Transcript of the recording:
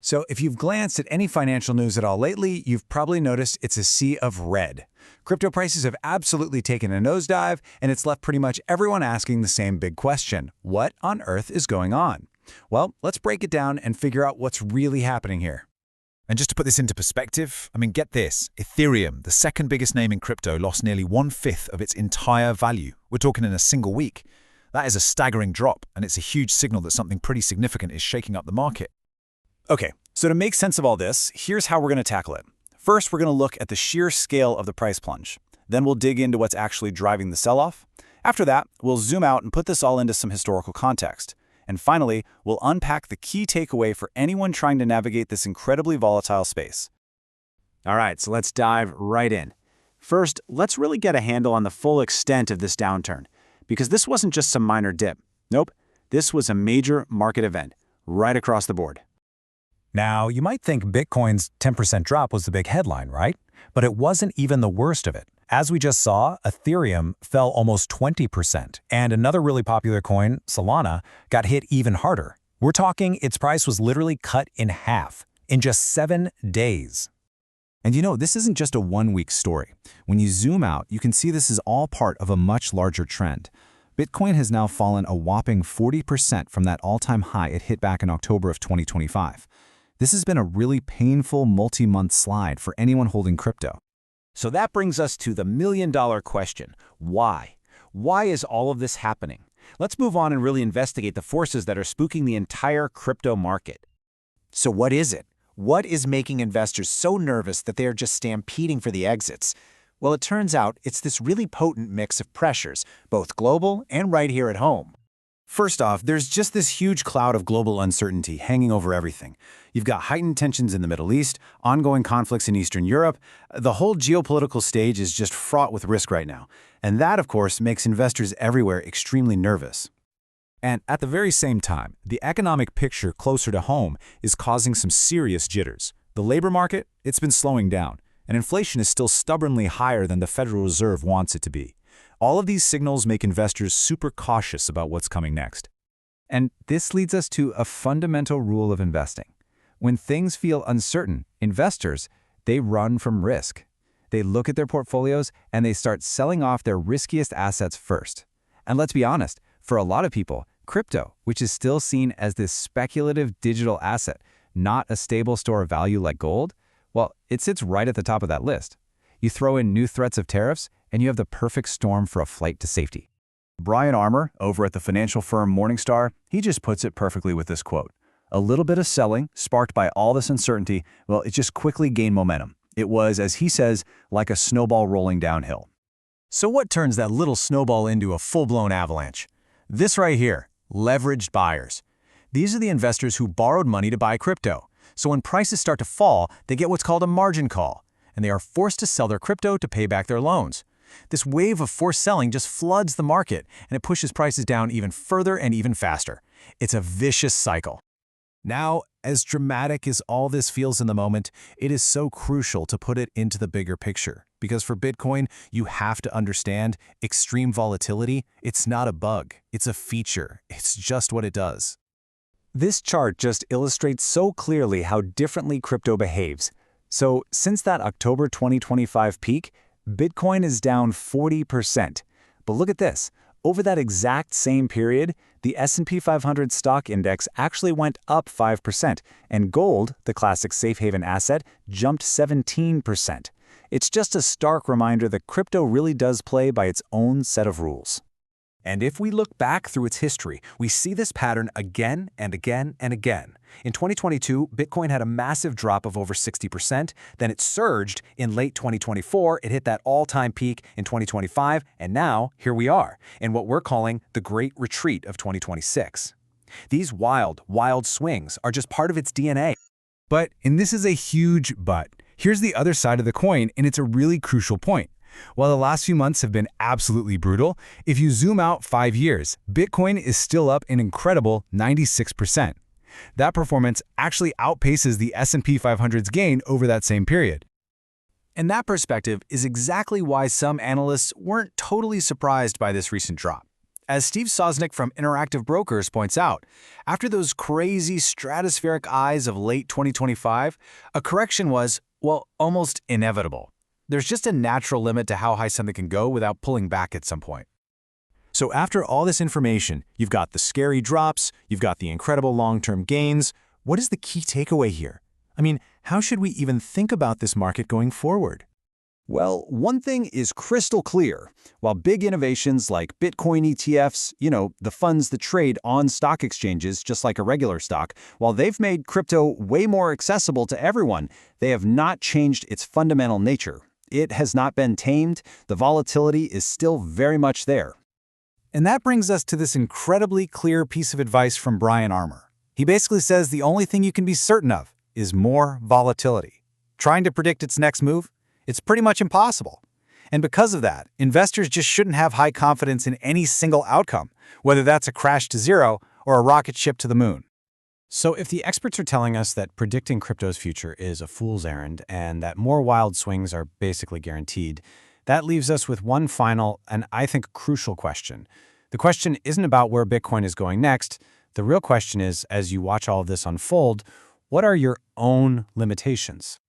So if you've glanced at any financial news at all lately, you've probably noticed it's a sea of red. Crypto prices have absolutely taken a nosedive, and it's left pretty much everyone asking the same big question: what on earth is going on? Well, let's break it down and figure out what's really happening here. And just to put this into perspective, get this. Ethereum, the second biggest name in crypto, lost nearly 1/5 of its entire value. We're talking in a single week. That is a staggering drop, and it's a huge signal that something pretty significant is shaking up the market. Okay, so to make sense of all this, here's how we're going to tackle it. First, we're going to look at the sheer scale of the price plunge. Then we'll dig into what's actually driving the sell-off. After that, we'll zoom out and put this all into some historical context. And finally, we'll unpack the key takeaway for anyone trying to navigate this incredibly volatile space. All right, so let's dive right in. First, let's really get a handle on the full extent of this downturn, because this wasn't just some minor dip. Nope, this was a major market event, right across the board. Now, you might think Bitcoin's 10% drop was the big headline, right? But it wasn't even the worst of it. As we just saw, Ethereum fell almost 20%, and another really popular coin, Solana, got hit even harder. We're talking its price was literally cut in half in just 7 days. And this isn't just a one-week story. When you zoom out, you can see this is all part of a much larger trend. Bitcoin has now fallen a whopping 40% from that all-time high it hit back in October of 2025. This has been a really painful multi-month slide for anyone holding crypto. So that brings us to the million-dollar question: why? Why is all of this happening? Let's move on and really investigate the forces that are spooking the entire crypto market. So what is it? What is making investors so nervous that they are just stampeding for the exits? Well, it turns out it's this really potent mix of pressures, both global and right here at home. First off, there's just this huge cloud of global uncertainty hanging over everything. You've got heightened tensions in the Middle East, ongoing conflicts in Eastern Europe. The whole geopolitical stage is just fraught with risk right now. And that, of course, makes investors everywhere extremely nervous. And at the very same time, the economic picture closer to home is causing some serious jitters. The labor market, it's been slowing down, and inflation is still stubbornly higher than the Federal Reserve wants it to be. All of these signals make investors super cautious about what's coming next. And this leads us to a fundamental rule of investing. When things feel uncertain, investors, they run from risk. They look at their portfolios and they start selling off their riskiest assets first. And let's be honest, for a lot of people, crypto, which is still seen as this speculative digital asset, not a stable store of value like gold, well, it sits right at the top of that list. You throw in new threats of tariffs, and you have the perfect storm for a flight to safety. Brian Armour, over at the financial firm Morningstar, he just puts it perfectly with this quote: "A little bit of selling, sparked by all this uncertainty, well, it just quickly gained momentum. It was, as he says, like a snowball rolling downhill." So what turns that little snowball into a full-blown avalanche? This right here, leveraged buyers. These are the investors who borrowed money to buy crypto. So when prices start to fall, they get what's called a margin call, and they are forced to sell their crypto to pay back their loans. This wave of forced selling just floods the market, and it pushes prices down even further and even faster. It's a vicious cycle. Now, as dramatic as all this feels in the moment, it is so crucial to put it into the bigger picture. Because for Bitcoin, you have to understand extreme volatility, it's not a bug, it's a feature. It's just what it does. This chart just illustrates so clearly how differently crypto behaves. So since that October 2025 peak, Bitcoin is down 40%. But look at this. Over that exact same period, the S&P 500 stock index actually went up 5%, and gold, the classic safe haven asset, jumped 17%. It's just a stark reminder that crypto really does play by its own set of rules. And if we look back through its history, we see this pattern again and again and again. In 2022, Bitcoin had a massive drop of over 60%, then it surged in late 2024, it hit that all-time peak in 2025, and now, here we are, in what we're calling the Great Retreat of 2026. These wild, wild swings are just part of its DNA. But, and this is a huge but, here's the other side of the coin, and it's a really crucial point. While the last few months have been absolutely brutal, if you zoom out 5 years, Bitcoin is still up an incredible 96%. That performance actually outpaces the S&P 500's gain over that same period. And that perspective is exactly why some analysts weren't totally surprised by this recent drop. As Steve Sosnick from Interactive Brokers points out, after those crazy stratospheric highs of late 2025, a correction was, well, almost inevitable. There's just a natural limit to how high something can go without pulling back at some point. So after all this information, you've got the scary drops, you've got the incredible long-term gains. What is the key takeaway here? I mean, how should we even think about this market going forward? Well, one thing is crystal clear. While big innovations like Bitcoin ETFs, the funds that trade on stock exchanges just like a regular stock, while they've made crypto way more accessible to everyone, they have not changed its fundamental nature. It has not been tamed. The volatility is still very much there. And that brings us to this incredibly clear piece of advice from Brian Armour. He basically says the only thing you can be certain of is more volatility. Trying to predict its next move? It's pretty much impossible. And because of that, investors just shouldn't have high confidence in any single outcome, whether that's a crash to zero or a rocket ship to the moon. So if the experts are telling us that predicting crypto's future is a fool's errand and that more wild swings are basically guaranteed, that leaves us with one final and I think crucial question. The question isn't about where Bitcoin is going next. The real question is, as you watch all of this unfold, what are your own limitations?